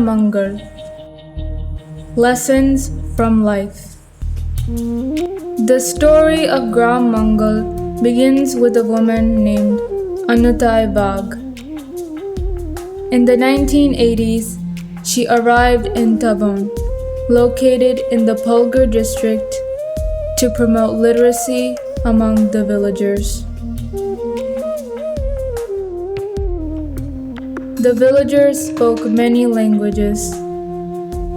Mangal. Lessons from Life. The story of Mangal begins with a woman named Anutai Bagh. In the 1980s, she arrived in Tabon, located in the Pulgar district, to promote literacy among the villagers. The villagers spoke many languages,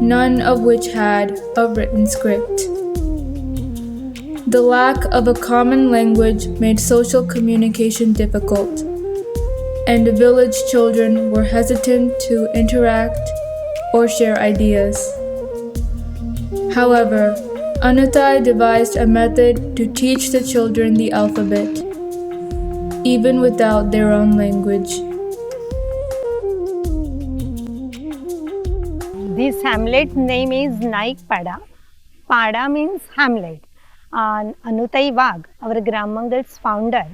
none of which had a written script. The lack of a common language made social communication difficult, and village children were hesitant to interact or share ideas. However, Anutai devised a method to teach the children the alphabet, even without their own language. This hamlet name is Naik Pada. Pada means hamlet. Anutai Bagh, our Mangal's founder,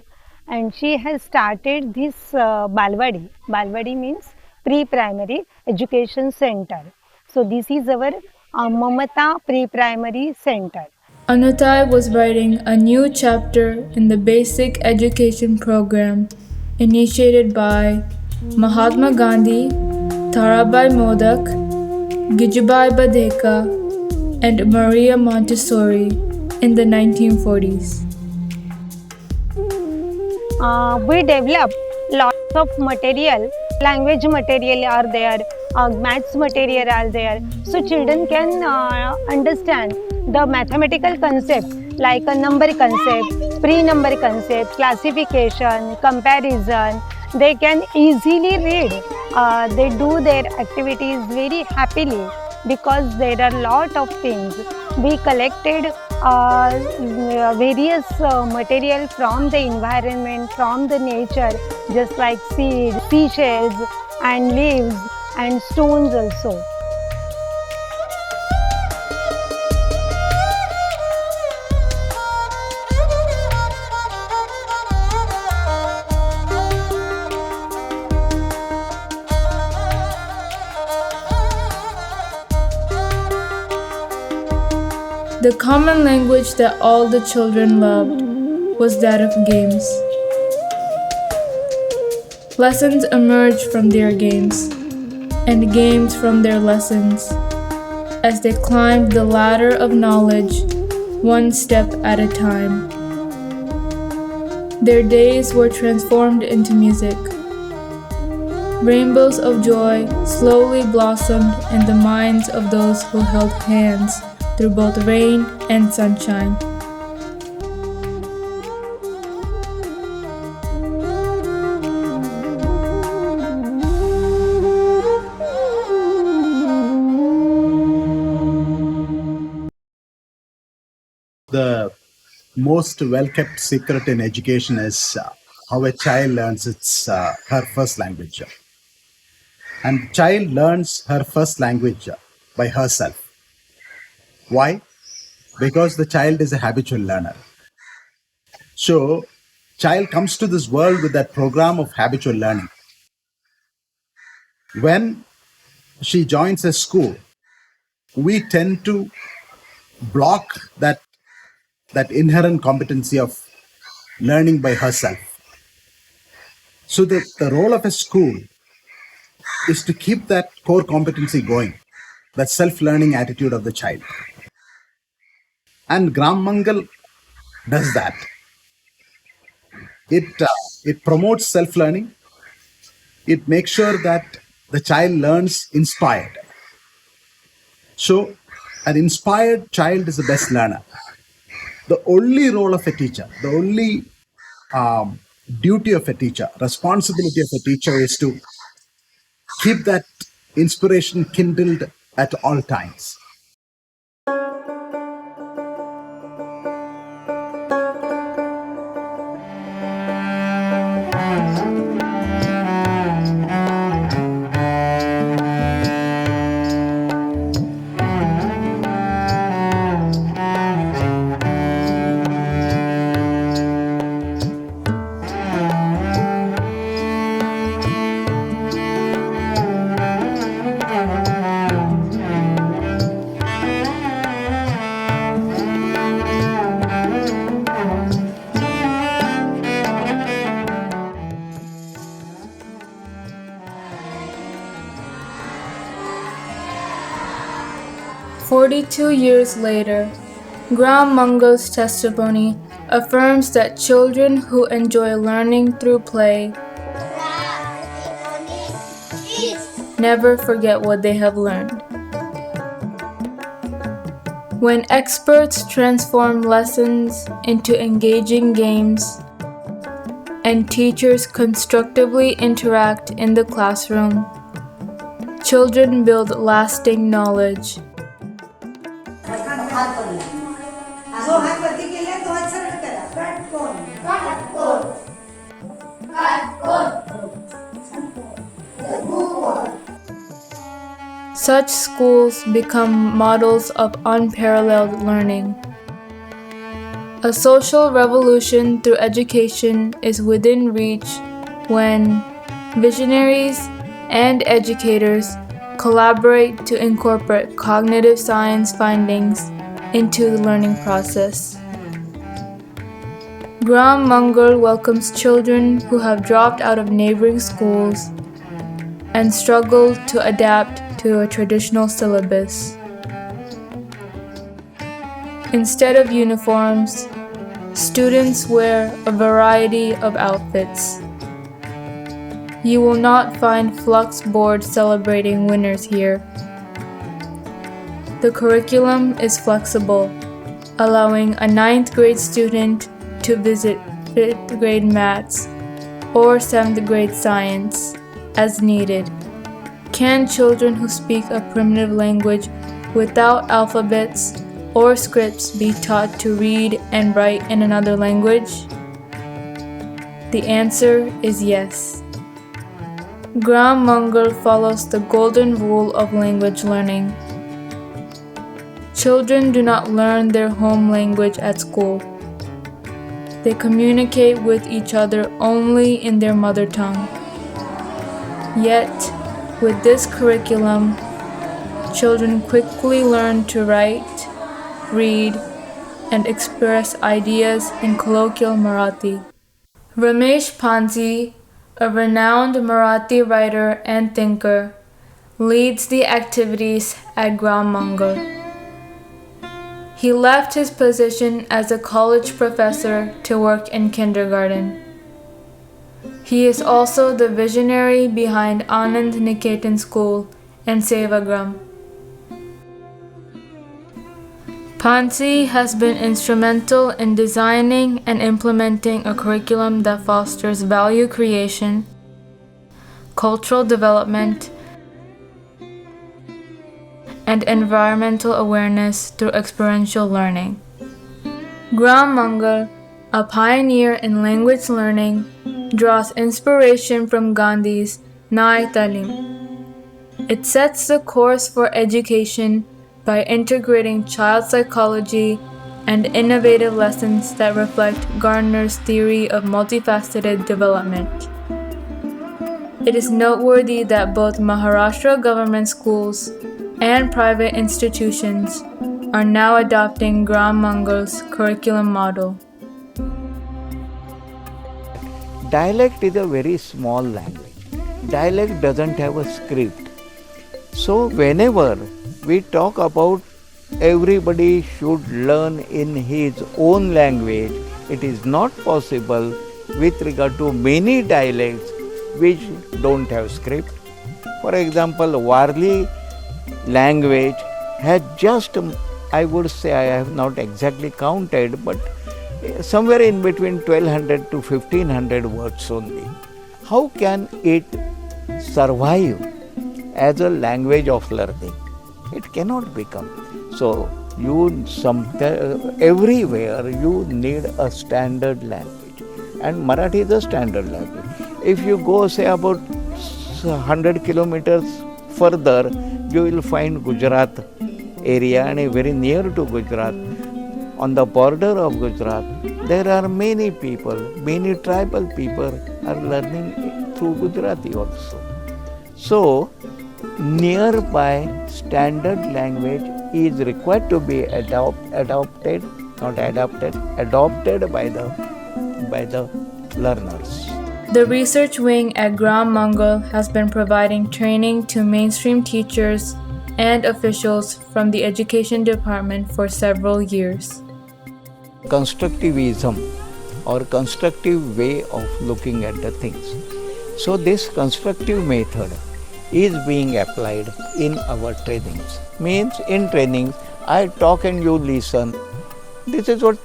and she has started this Balwadi. Balwadi means pre-primary education center. So this is our Mamata pre-primary center. Anutai was writing a new chapter in the basic education program initiated by Mahatma Gandhi, Tarabai Modak, Gijubai Badeka, and Maria Montessori in the 1940s. We develop lots of material, language material are there, maths material are there, so children can understand the mathematical concepts like a number concept, pre-number concept, classification, comparison. They can easily read. They do their activities very happily because there are lot of things. We collected various material from the environment, from the nature, just like seeds, seashells and leaves and stones also. The common language that all the children loved was that of games. Lessons emerged from their games, and games from their lessons, as they climbed the ladder of knowledge one step at a time. Their days were transformed into music. Rainbows of joy slowly blossomed in the minds of those who held hands through both rain and sunshine. The most well-kept secret in education is how a child learns her first language. And child learns her first language by herself. Why? Because the child is a habitual learner. So, child comes to this world with that program of habitual learning. When she joins a school, we tend to block that inherent competency of learning by herself. So the role of a school is to keep that core competency going, that self-learning attitude of the child. And Gram Mangal does that. It promotes self-learning. It makes sure that the child learns inspired. So an inspired child is the best learner. The only role of a teacher, the only duty of a teacher, responsibility of a teacher is to keep that inspiration kindled at all times. 42 years later, Gram Mangal's testimony affirms that children who enjoy learning through play never forget what they have learned. When experts transform lessons into engaging games and teachers constructively interact in the classroom, children build lasting knowledge. Such schools become models of unparalleled learning. A social revolution through education is within reach when visionaries and educators collaborate to incorporate cognitive science findings into the learning process. Gram Mangal welcomes children who have dropped out of neighboring schools and struggled to adapt to a traditional syllabus. Instead of uniforms, students wear a variety of outfits. You will not find flux boards celebrating winners here. The curriculum is flexible, allowing a 9th grade student to visit 5th grade maths or 7th grade science as needed. Can children who speak a primitive language without alphabets or scripts be taught to read and write in another language? The answer is yes. Gram Mangal follows the golden rule of language learning. Children do not learn their home language at school. They communicate with each other only in their mother tongue. Yet, with this curriculum, children quickly learn to write, read, and express ideas in colloquial Marathi. Ramesh Pansi, a renowned Marathi writer and thinker, leads the activities at Gram Mangal. He left his position as a college professor to work in kindergarten. He is also the visionary behind Anand Niketan School and Sevagram. Pansi has been instrumental in designing and implementing a curriculum that fosters value creation, cultural development, and environmental awareness through experiential learning. Gram Mangal, a pioneer in language learning, draws inspiration from Gandhi's Nai Talim. It sets the course for education by integrating child psychology and innovative lessons that reflect Gardner's theory of multifaceted development. It is noteworthy that both Maharashtra government schools and private institutions are now adopting Gram Mangal's curriculum model. Dialect is a very small language. Dialect doesn't have a script. So whenever we talk about everybody should learn in his own language, it is not possible with regard to many dialects which don't have script. For example, Warli language has just, I would say, I have not exactly counted, but somewhere in between 1200 to 1500 words only. How can it survive as a language of learning? It cannot become. So everywhere you need a standard language, and Marathi is a standard language. If you go say about 100 kilometers further, you will find Gujarat area, and very near to Gujarat, on the border of Gujarat, there are many people, many tribal people are learning through Gujarati also. So, nearby standard language is required to be adopted by the learners. The research wing at Gram Mangal has been providing training to mainstream teachers and officials from the education department for several years. Constructivism or constructive way of looking at the things. So this constructive method is being applied in our trainings. Means in trainings, I talk and you listen. This is what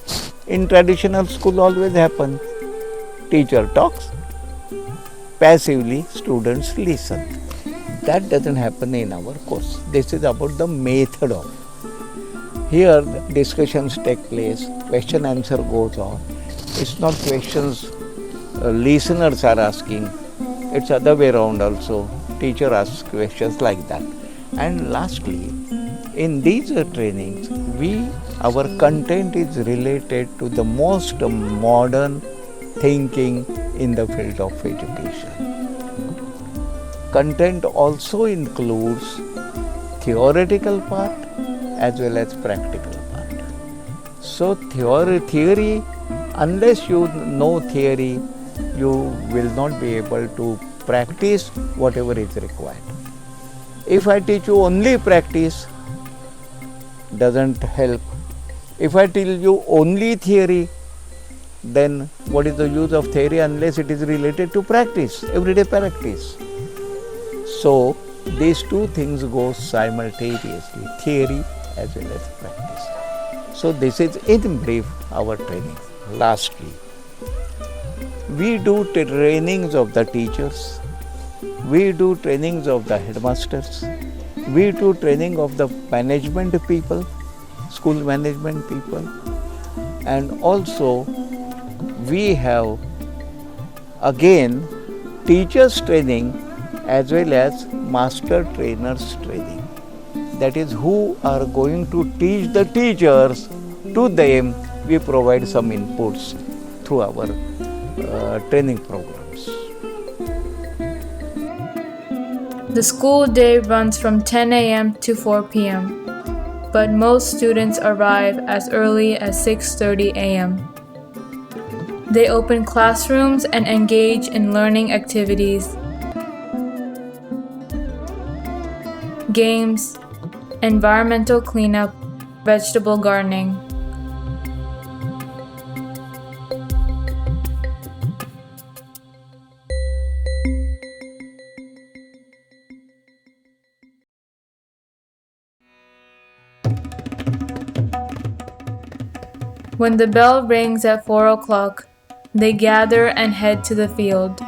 in traditional school always happens. Teacher talks, passively students listen. That doesn't happen in our course. This is about the method of. Here discussions take place, question answer goes on. It's not questions listeners are asking, it's other way around also. Teacher asks questions like that. And lastly, in these trainings, our content is related to the most modern thinking in the field of education. Content also includes theoretical part as well as practical part. So theory, unless you know theory, you will not be able to practice whatever is required. If I teach you only practice, doesn't help. If I tell you only theory, then what is the use of theory unless it is related to practice, everyday practice. So these two things go simultaneously, theory as well as practice. So this is in brief our training. Lastly, we do trainings of the teachers, we do trainings of the headmasters, we do training of the management people, school management people, and also we have again teachers training as well as master trainers training. That is, who are going to teach the teachers, to them we provide some inputs through our training programs. The school day runs from 10 a.m. to 4 p.m., but most students arrive as early as 6:30 a.m. They open classrooms and engage in learning activities, games, environmental cleanup, vegetable gardening. When the bell rings at 4 o'clock, they gather and head to the field.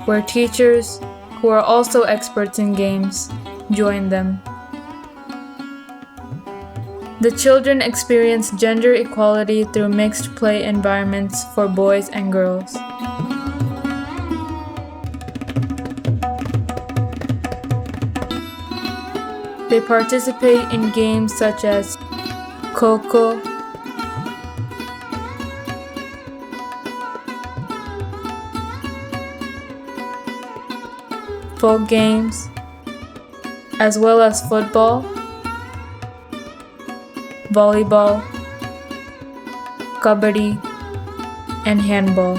Where teachers, who are also experts in games, join them. The children experience gender equality through mixed play environments for boys and girls. They participate in games such as Coco, folk games, as well as football, volleyball, kabaddi, and handball.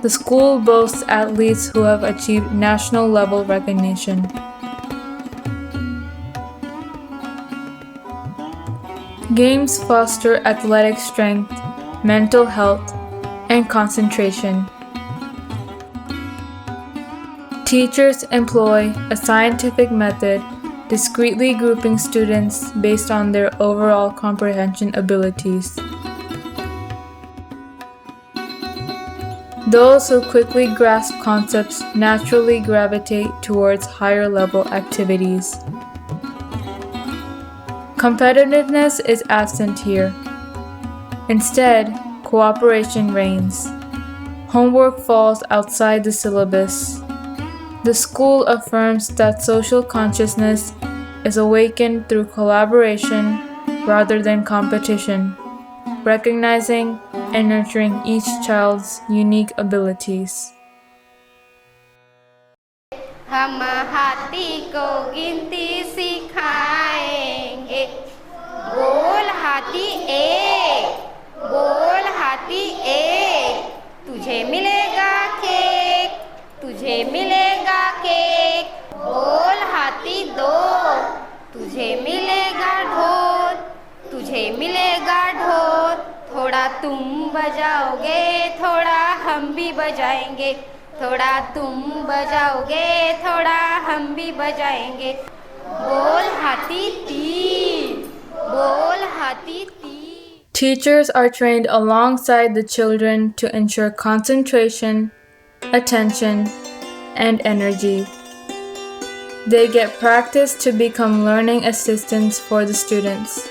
The school boasts athletes who have achieved national level recognition. Games foster athletic strength, mental health, and concentration. Teachers employ a scientific method, discreetly grouping students based on their overall comprehension abilities. Those who quickly grasp concepts naturally gravitate towards higher level activities. Competitiveness is absent here. Instead, cooperation reigns. Homework falls outside the syllabus. The school affirms that social consciousness is awakened through collaboration rather than competition, recognizing and nurturing each child's unique abilities. हम हाथी को गिनती सिखाएंगे। बोल हाथी एक, बोल हाथी एक, तुझे मिलेगा केक, तुझे मिलेगा केक। बोल हाथी दो, तुझे मिलेगा ढोल, तुझे मिलेगा ढोल। थोड़ा तुम बजाओगे, थोड़ा हम भी बजाएंगे। थोड़ा तुम बजाओगे, थोड़ा हम भी बजाएंगे। बोल हाथी तीन, बोल हाथी तीन। Teachers are trained alongside the children to ensure concentration, attention, and energy. They get practice to become learning assistants for the students.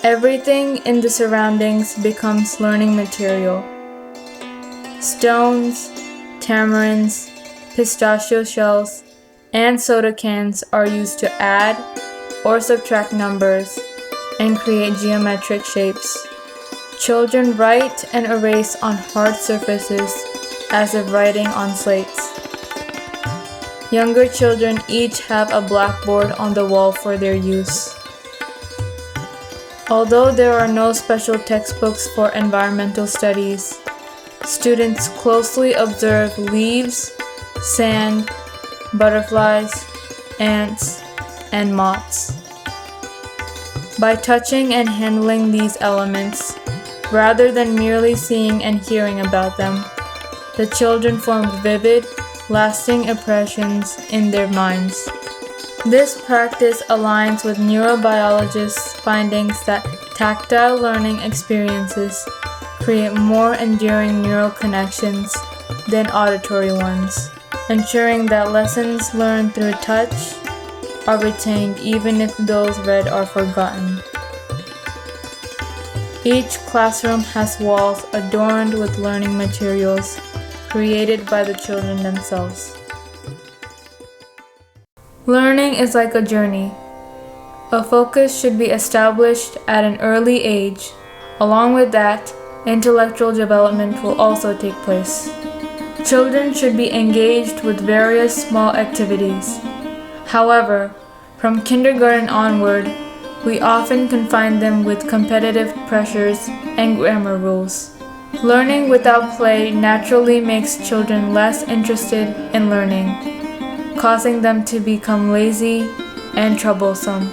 Everything in the surroundings becomes learning material. Stones, tamarinds, pistachio shells, and soda cans are used to add or subtract numbers and create geometric shapes. Children write and erase on hard surfaces as if writing on slates. Younger children each have a blackboard on the wall for their use. Although there are no special textbooks for environmental studies, students closely observe leaves, sand, butterflies, ants, and moths. By touching and handling these elements, rather than merely seeing and hearing about them, the children form vivid, lasting impressions in their minds. This practice aligns with neurobiologists' findings that tactile learning experiences create more enduring neural connections than auditory ones, ensuring that lessons learned through touch are retained even if those read are forgotten. Each classroom has walls adorned with learning materials created by the children themselves. Learning is like a journey. A focus should be established at an early age. Along with that, intellectual development will also take place. Children should be engaged with various small activities. However, from kindergarten onward, we often confine them with competitive pressures and grammar rules. Learning without play naturally makes children less interested in learning, causing them to become lazy and troublesome.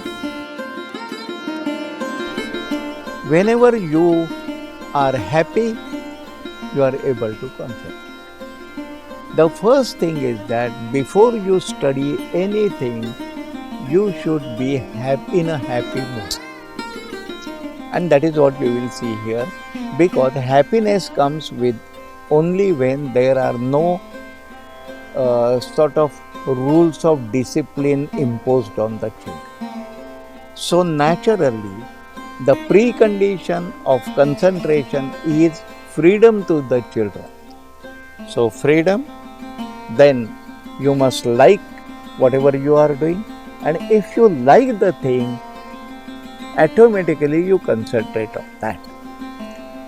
Whenever you are happy, you are able to concentrate. The first thing is that before you study anything, you should be in a happy mood. And that is what you will see here, because happiness comes with only when there are no sort of rules of discipline imposed on the children. So naturally, the precondition of concentration is freedom to the children. So, freedom, then you must like whatever you are doing, and if you like the thing, automatically you concentrate on that.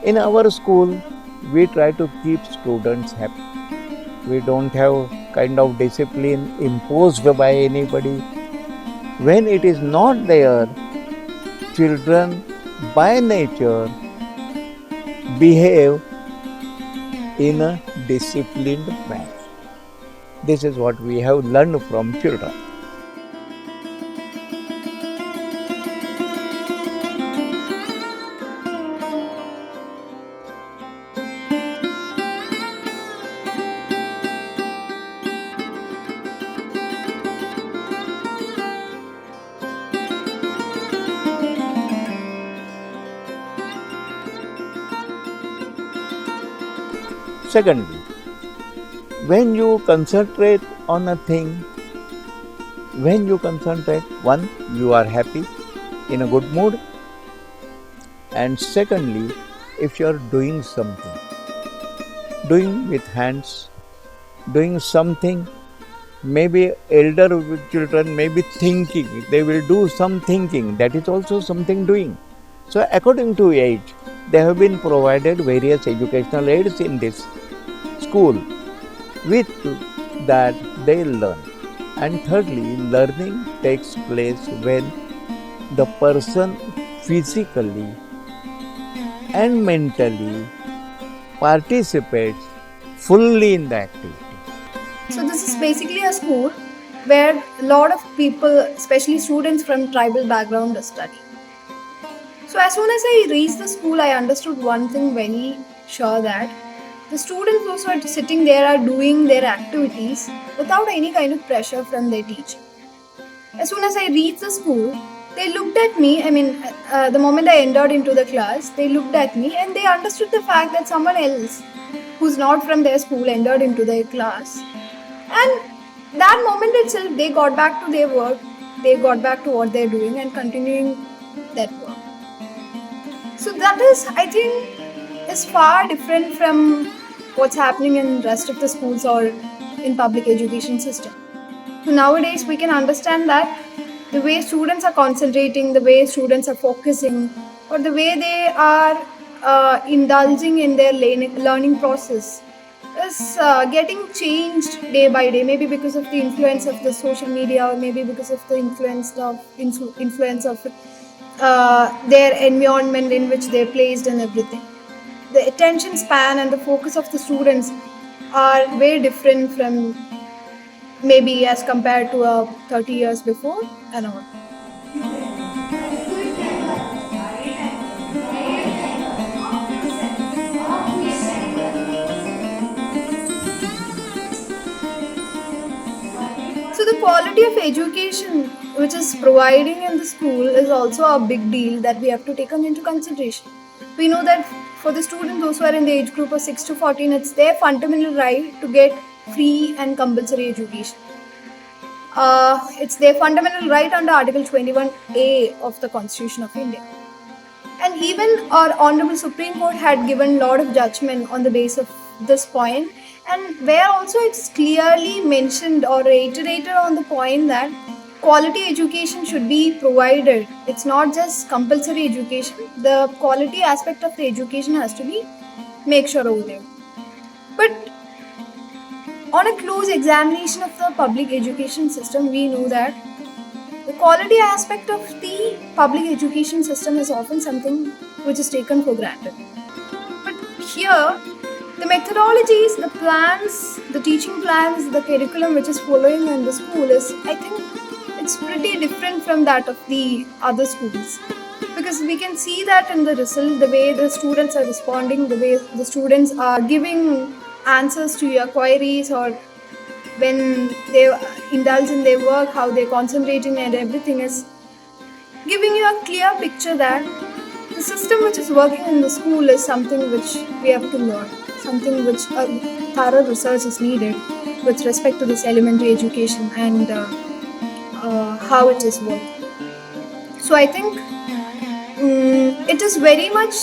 In our school, we try to keep students happy. We don't have kind of discipline imposed by anybody. When it is not there, children by nature behave in a disciplined manner. This is what we have learned from children. Secondly, when you concentrate on a thing, when you concentrate, one, you are happy, in a good mood, and secondly, if you are doing something, doing with hands, doing something, maybe elder children may be thinking, they will do some thinking, that is also something doing. So according to age, they have been provided various educational aids in this school. With that they learn. And thirdly, learning takes place when the person physically and mentally participates fully in the activity. So this is basically a school where a lot of people, especially students from tribal background, study. So as soon as I reached the school, I understood one thing very sure, that the students also are sitting there are doing their activities without any kind of pressure from their teacher. As soon as I reached the school, they looked at me. The moment I entered into the class, they looked at me and they understood the fact that someone else who's not from their school entered into their class. And that moment itself, they got back to their work, they got back to what they're doing and continuing that work. So that is, I think, is far different from what's happening in rest of the schools or in public education system. So nowadays we can understand that the way students are concentrating, the way students are focusing, or the way they are indulging in their learning process is getting changed day by day. Maybe because of the influence of the social media, or maybe because of the influence of their environment in which they're placed and everything. The attention span and the focus of the students are very different from maybe as compared to 30 years before and all. So the quality of education which is providing in the school is also a big deal that we have to take into consideration. We know that for the students, those who are in the age group of 6 to 14, it's their fundamental right to get free and compulsory education. It's their fundamental right under Article 21A of the Constitution of India. And even our Honorable Supreme Court had given a lot of judgment on the basis of this point, and where also it's clearly mentioned or reiterated on the point that quality education should be provided. It's not just compulsory education. The quality aspect of the education has to be make sure over there. But on a close examination of the public education system, we know that the quality aspect of the public education system is often something which is taken for granted. But here, the methodologies, the plans, the teaching plans, the curriculum which is following in the school is, I think, it's pretty different from that of the other schools. Because we can see that in the result, the way the students are responding, the way the students are giving answers to your queries, or when they indulge in their work, how they're concentrating and everything is giving you a clear picture that the system which is working in the school is something which we have to learn, something which thorough research is needed with respect to this elementary education and how it is working. So I think it is very much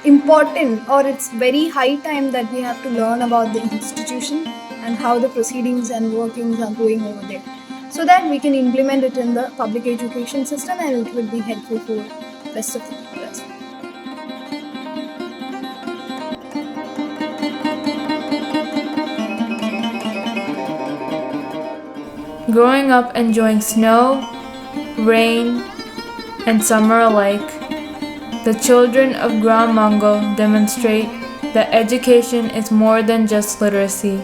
important, or it's very high time that we have to learn about the institution and how the proceedings and workings are going over there, so that we can implement it in the public education system and it will be helpful for rest of the people as well. Growing up enjoying snow, rain, and summer alike, the children of Gram Mangal demonstrate that education is more than just literacy.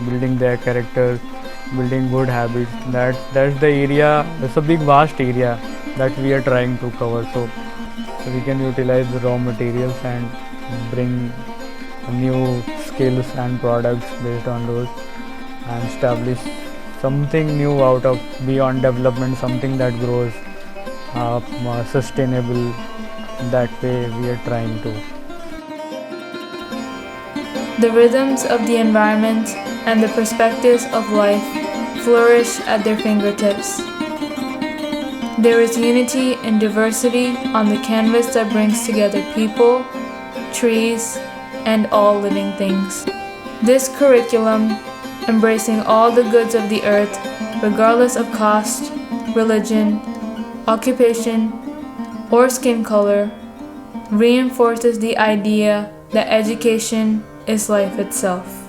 Building their character, building good habits. That's the area. It's a big vast area that we are trying to cover. So we can utilize the raw materials and bring new skills and products based on those, and establish something new out of beyond development, something that grows sustainable. That way we are trying to. The rhythms of the environment and the perspectives of life flourish at their fingertips. There is unity and diversity on the canvas that brings together people, trees, and all living things. This curriculum, embracing all the goods of the earth, regardless of caste, religion, occupation, or skin color, reinforces the idea that education is life itself.